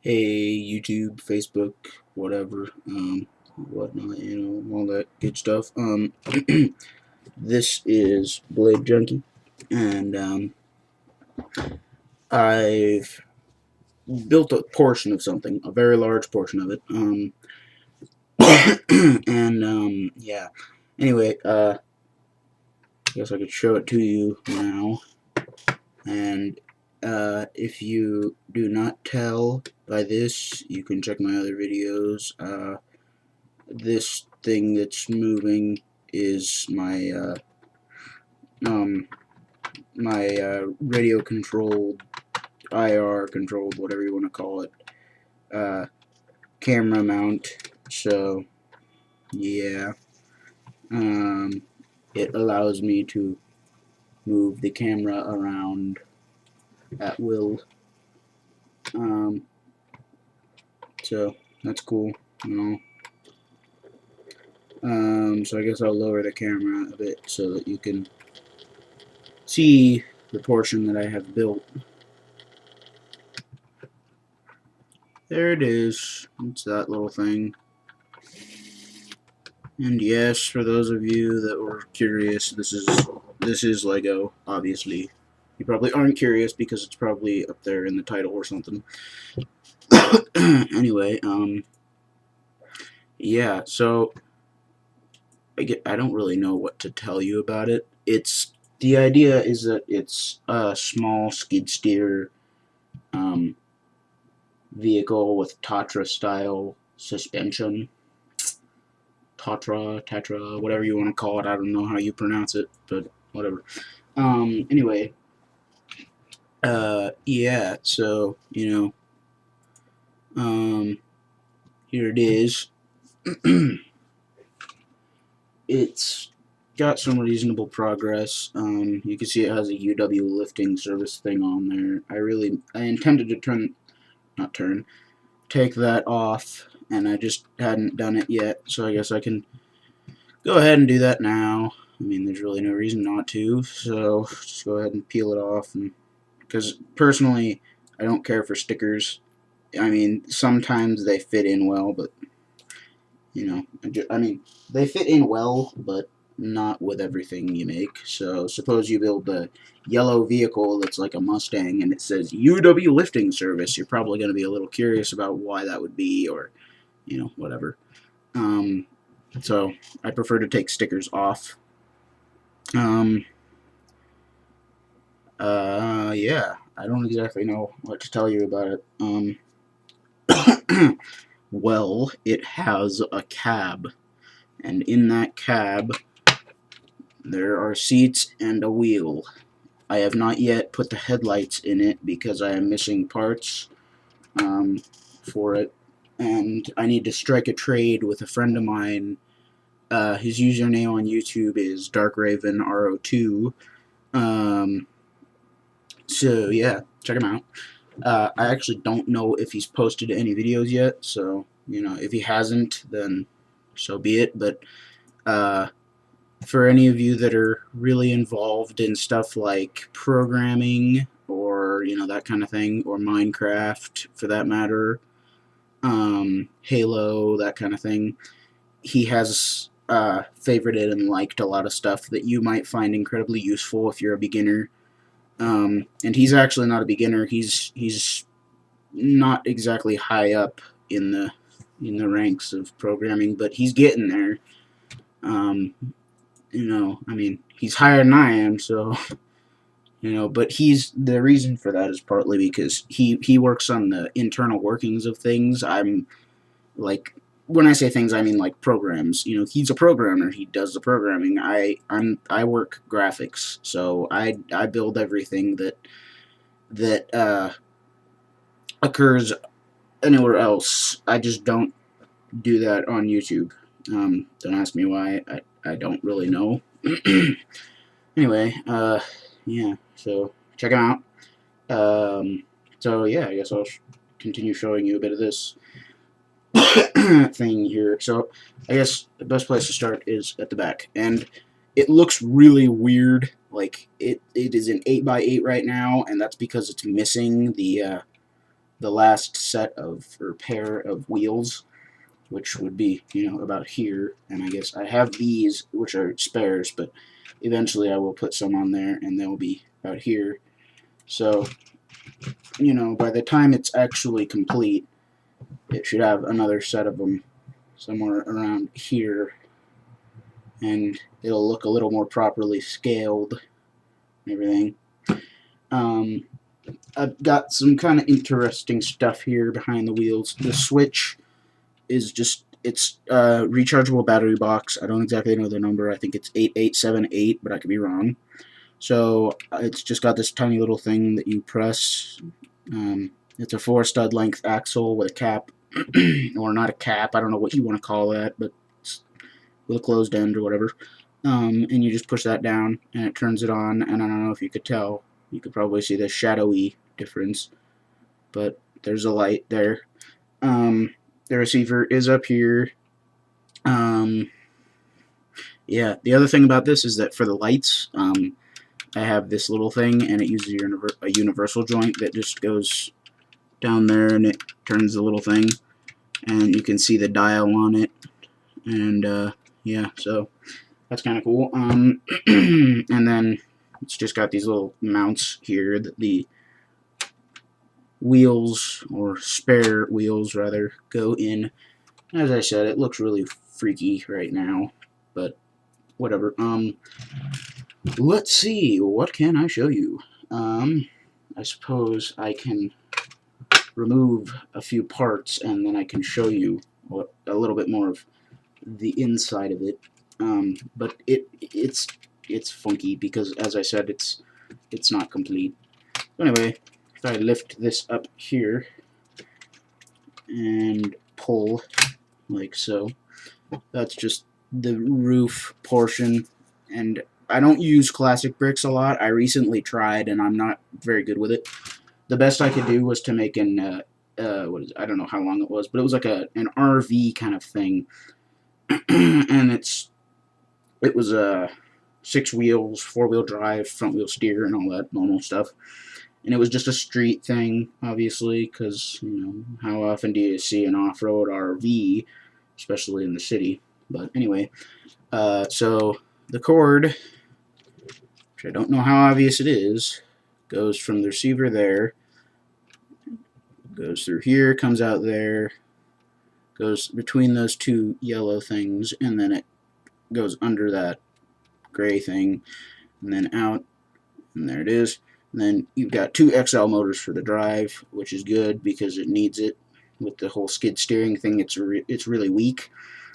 Hey, YouTube, Facebook, whatever, whatnot, all that good stuff. This is Blade Junkie, and I've built a portion of something, a very large portion of it. And yeah. Anyway, I guess I could show it to you now. And if you do not tell by this, you can check my other videos. This thing that's moving is um, my radio controlled, IR controlled, whatever you want to call it, uh, camera mount. So yeah, it allows me to move the camera around at will. Um, so that's cool, you know. So I guess I'll lower the camera a bit so that you can see the portion that I have built. There it is. It's that little thing. And yes, for those of you that were curious, this is Lego, obviously. You probably aren't curious because it's probably up there in the title or something. Anyway, yeah, so I don't really know what to tell you about it. The idea is that it's a small skid steer vehicle with Tatra style suspension. Tatra, whatever you want to call it. I don't know how you pronounce it, but whatever. Anyway, yeah, so, here it is. It's got some reasonable progress. You can see it has a UW lifting service thing on there. I intended to take that off, and I just hadn't done it yet, so I guess I can go ahead and do that now. I mean, there's really no reason not to, so just go ahead and peel it off. And because personally, I don't care for stickers. I mean, sometimes they fit in well, but I mean, they fit in well, but not with everything you make. So suppose you build a yellow vehicle that's like a Mustang and it says UW lifting service, you're probably going to be a little curious about why that would be, or whatever. So I prefer to take stickers off. Yeah, I don't exactly know what to tell you about it. Well, it has a cab, and in that cab there are seats and a wheel. I have not yet put the headlights in it because I am missing parts for it, and I need to strike a trade with a friend of mine. His username on YouTube is DarkRavenRO2. So yeah, check him out. I actually don't know if he's posted any videos yet, so if he hasn't, then so be it. But for any of you that are really involved in stuff like programming or that kind of thing, or Minecraft for that matter, Halo, that kind of thing, he has favorited and liked a lot of stuff that you might find incredibly useful if you're a beginner. And he's actually not a beginner. He's not exactly high up in the ranks of programming, but he's getting there. I mean, he's higher than I am, so but the reason for that is partly because he works on the internal workings of things. I'm like, when I say things, I mean like programs. He's a programmer. He does the programming. I work graphics, so I build everything that occurs anywhere else. I just don't do that on YouTube. Don't ask me why. I don't really know. Anyway, yeah. So check it out. So yeah, I guess I'll continue showing you a bit of this thing here. So I guess the best place to start is at the back, and it looks really weird. Like it is an 8x8 right now, and that's because it's missing the last set of, or pair of wheels, which would be, about here. And I guess I have these, which are spares, but eventually I will put some on there, and they'll be about here. So, by the time it's actually complete, it should have another set of them somewhere around here, and it'll look a little more properly scaled and everything. I've got some kind of interesting stuff here behind the wheels. The switch is it's a rechargeable battery box. I don't exactly know the number. I think it's 8878, but I could be wrong. So it's just got this tiny little thing that you press. It's a 4-stud length axle with a cap, or not a cap. I don't know what you want to call that, but it's with a closed end or whatever. And you just push that down, and it turns it on. And I don't know if you could tell. You could probably see the shadowy difference, but there's a light there. The receiver is up here. Yeah, the other thing about this is that for the lights, I have this little thing, and it uses a universal joint that just goes down there, and it turns the little thing, and you can see the dial on it, and yeah, so that's kind of cool. And then it's just got these little mounts here that the wheels, or spare wheels rather, go in. As I said, it looks really freaky right now, but whatever. Let's see, what can I show you? I suppose I can remove a few parts, and then I can show you a little bit more of the inside of it. But it's funky because, as I said, it's not complete. Anyway, if I lift this up here and pull like so, that's just the roof portion. And I don't use classic bricks a lot. I recently tried, and I'm not very good with it. The best I could do was to make an I don't know how long it was, but it was like an RV kind of thing, and it was 6 wheels, 4-wheel drive, front wheel steer, and all that normal stuff. And it was just a street thing, obviously, because how often do you see an off-road RV, especially in the city? But anyway, so the cord, which I don't know how obvious it is, goes from the receiver there, goes through here, comes out there, goes between those 2 yellow things, and then it goes under that gray thing, and then out, and there it is. And then you've got 2 XL motors for the drive, which is good because it needs it. With the whole skid steering thing, it's really weak,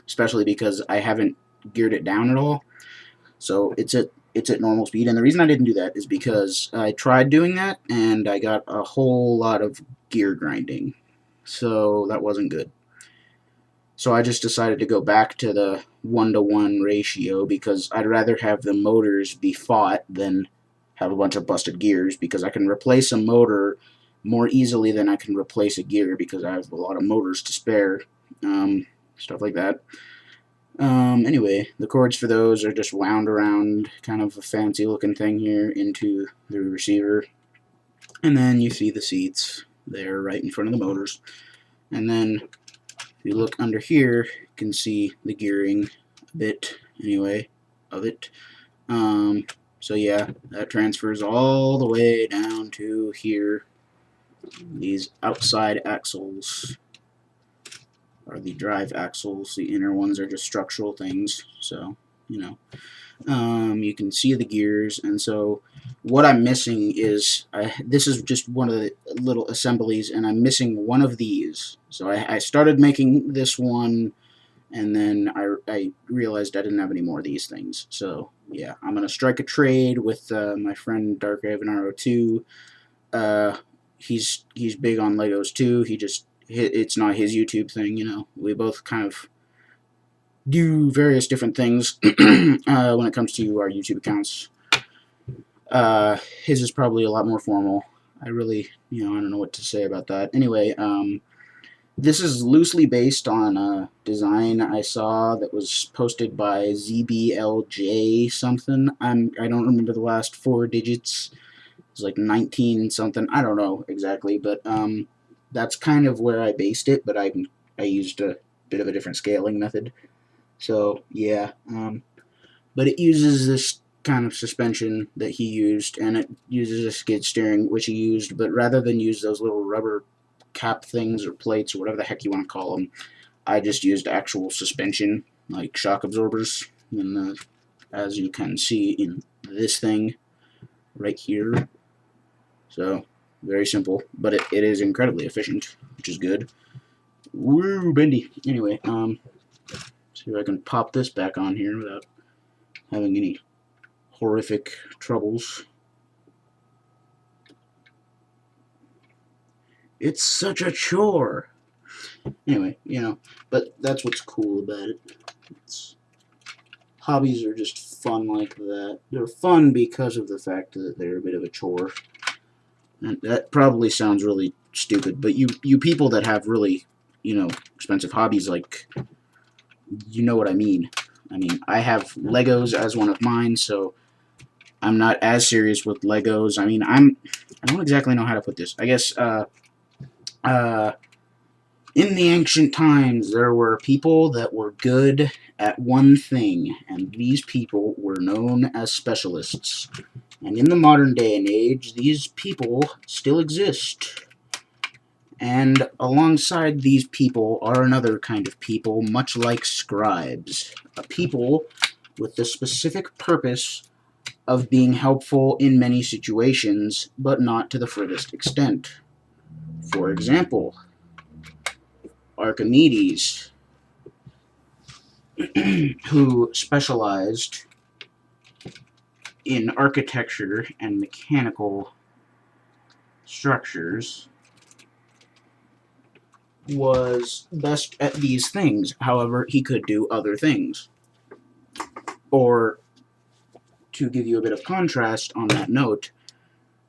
especially because I haven't geared it down at all. So it's at normal speed, and the reason I didn't do that is because I tried doing that, and I got a whole lot of gear grinding, so that wasn't good. So I just decided to go back to the 1-to-1 ratio, because I'd rather have the motors be fought than have a bunch of busted gears, because I can replace a motor more easily than I can replace a gear, because I have a lot of motors to spare, stuff like that. Anyway, the cords for those are just wound around, kind of a fancy looking thing here, into the receiver. And then you see the seats there right in front of the motors. And then if you look under here, you can see the gearing a bit, anyway, of it. So yeah, that transfers all the way down to here. These outside axles are the drive axles. The inner ones are just structural things. So, you can see the gears. And so what I'm missing is, this is just one of the little assemblies, and I'm missing one of these. So I started making this one, and then I realized I didn't have any more of these things. So yeah, I'm going to strike a trade with my friend Darkraven RO2. He's big on Legos too. It's not his YouTube thing, We both kind of do various different things when it comes to our YouTube accounts. His is probably a lot more formal. I really, I don't know what to say about that. Anyway, this is loosely based on a design I saw that was posted by ZBLJ something. I don't remember the last 4 digits. It's like 19 something. I don't know exactly, but that's kind of where I based it, but I used a bit of a different scaling method. So yeah, but it uses this kind of suspension that he used, and it uses a skid steering which he used, but rather than use those little rubber cap things or plates or whatever the heck you want to call them, I just used actual suspension like shock absorbers, and as you can see in this thing right here. So very simple, but it is incredibly efficient, which is good. Woo, bendy. Anyway, see if I can pop this back on here without having any horrific troubles. It's such a chore. Anyway, you know, but that's what's cool about it. Hobbies are just fun like that. They're fun because of the fact that they're a bit of a chore. And that probably sounds really stupid, but you people that have really, you know, expensive hobbies, like, you know what I mean. I mean, I have Legos as one of mine, so I'm not as serious with Legos. I mean, I don't exactly know how to put this. I guess, in the ancient times, there were people that were good at one thing, and these people were known as specialists. And in the modern day and age, these people still exist. And alongside these people are another kind of people, much like scribes. A people with the specific purpose of being helpful in many situations, but not to the furthest extent. For example, Archimedes, who specialized in architecture and mechanical structures, was best at these things. However, he could do other things. Or, to give you a bit of contrast on that note,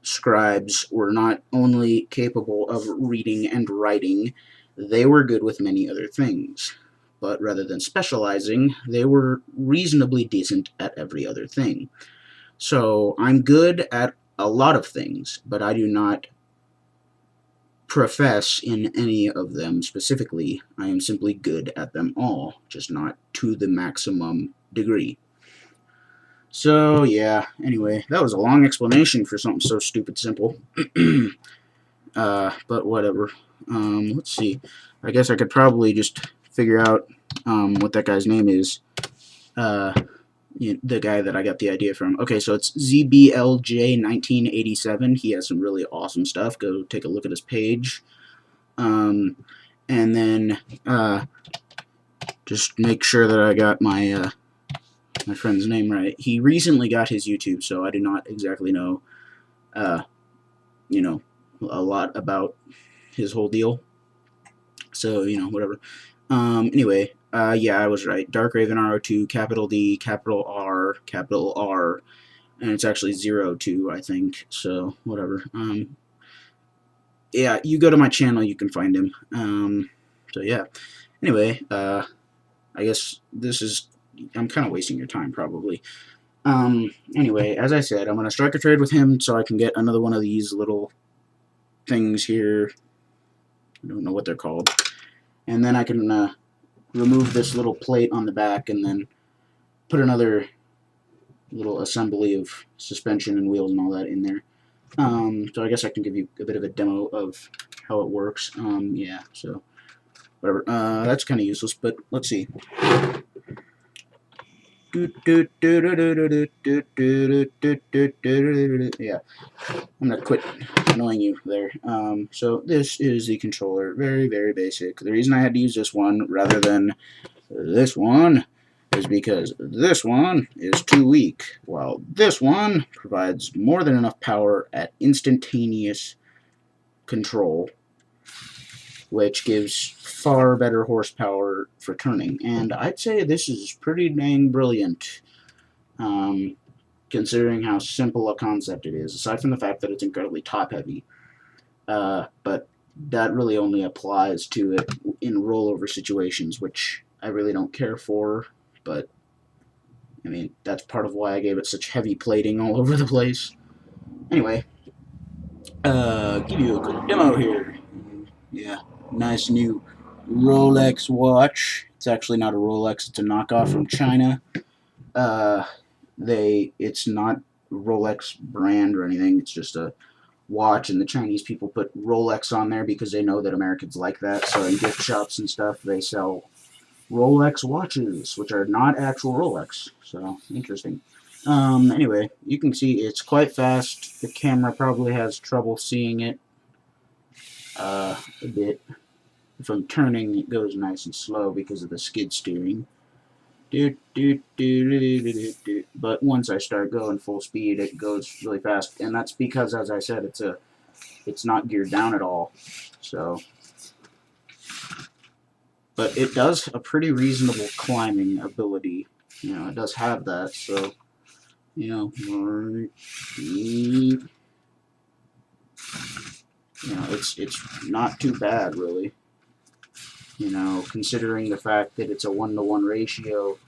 scribes were not only capable of reading and writing, they were good with many other things. But rather than specializing, they were reasonably decent at every other thing. So I'm good at a lot of things, but I do not profess in any of them specifically. I am simply good at them all, just not to the maximum degree. So yeah, anyway, that was a long explanation for something so stupid simple. But whatever. Let's see. I guess I could probably just figure out what that guy's name is. The guy that I got the idea from. Okay, so it's ZBLJ1987. He has some really awesome stuff. Go take a look at his page. And then just make sure that I got my my friend's name right. He recently got his YouTube, so I do not exactly know, you know, a lot about his whole deal. So, you know, whatever. Anyway, yeah, I was right. Dark Raven R02, capital D, capital R, and it's actually 02, I think. So, whatever. Yeah, you go to my channel, you can find him. So, yeah. Anyway, I guess this is... I'm kind of wasting your time, probably. Anyway, as I said, I'm going to strike a trade with him so I can get another one of these little things here. I don't know what they're called. And then I can remove this little plate on the back and then put another little assembly of suspension and wheels and all that in there. So I guess I can give you a bit of a demo of how it works. Yeah, so whatever. That's kind of useless, but let's see. Yeah, I'm gonna quit annoying you there. So this is the controller, very, very basic. The reason I had to use this one rather than this one is because this one is too weak, while this one provides more than enough power at instantaneous control, which gives far better horsepower for turning. And I'd say this is pretty dang brilliant, considering how simple a concept it is, aside from the fact that it's incredibly top-heavy. But that really only applies to it in rollover situations, which I really don't care for, but, I mean, that's part of why I gave it such heavy plating all over the place. Anyway, give you a quick demo here. Yeah, nice new Rolex watch. It's actually not a Rolex, it's a knockoff from China. Uh, it's not Rolex brand or anything, it's just a watch, and the Chinese people put Rolex on there because they know that Americans like that. So in gift shops and stuff, they sell Rolex watches, which are not actual Rolex. So interesting. Anyway, you can see it's quite fast. The camera probably has trouble seeing it a bit. If I'm turning, it goes nice and slow because of the skid steering. But once I start going full speed, it goes really fast, and that's because, as I said, it's not geared down at all. So, but it does a pretty reasonable climbing ability. You know, it does have that. So, you know, it's not too bad really. You know, considering the fact that it's a 1-to-1 ratio.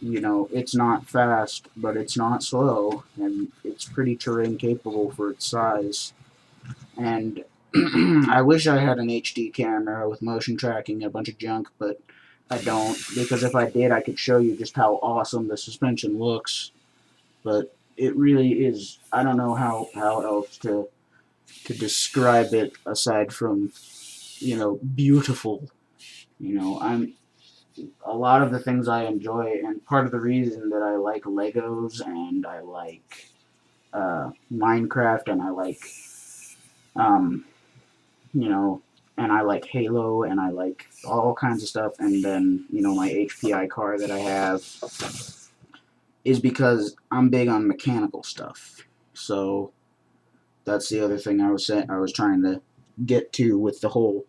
You know, it's not fast, but it's not slow, and it's pretty terrain capable for its size. And I wish I had an HD camera with motion tracking and a bunch of junk, but I don't, because if I did, I could show you just how awesome the suspension looks. But it really is, I don't know how else to describe it aside from, you know, beautiful. You know, a lot of the things I enjoy, and part of the reason that I like Legos and I like Minecraft and I like, you know, and I like Halo and I like all kinds of stuff, and then, you know, my HPI car that I have is because I'm big on mechanical stuff. So that's the other thing I was trying to get to with the whole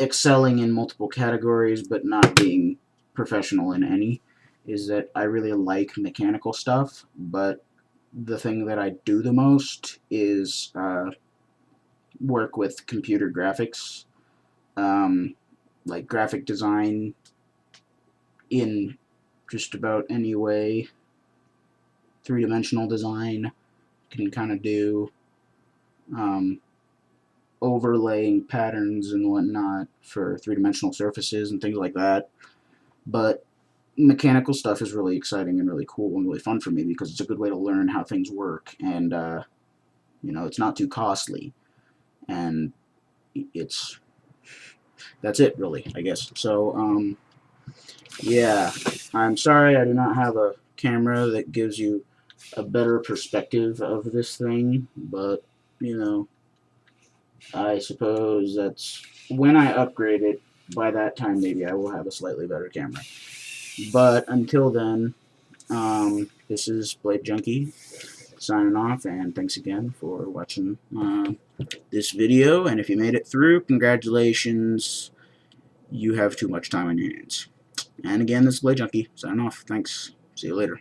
excelling in multiple categories but not being professional in any, is that I really like mechanical stuff, but the thing that I do the most is work with computer graphics, like graphic design in just about any way. Three-dimensional design can kind of do, overlaying patterns and whatnot for three-dimensional surfaces and things like that. But mechanical stuff is really exciting and really cool and really fun for me because it's a good way to learn how things work, and you know, it's not too costly, and that's it really, I guess. So yeah, I'm sorry I do not have a camera that gives you a better perspective of this thing, but you know, I suppose that's when I upgrade it. By that time, maybe I will have a slightly better camera. But until then, this is Blade Junkie signing off, and thanks again for watching this video. And if you made it through, congratulations. You have too much time on your hands. And again, this is Blade Junkie signing off. Thanks. See you later.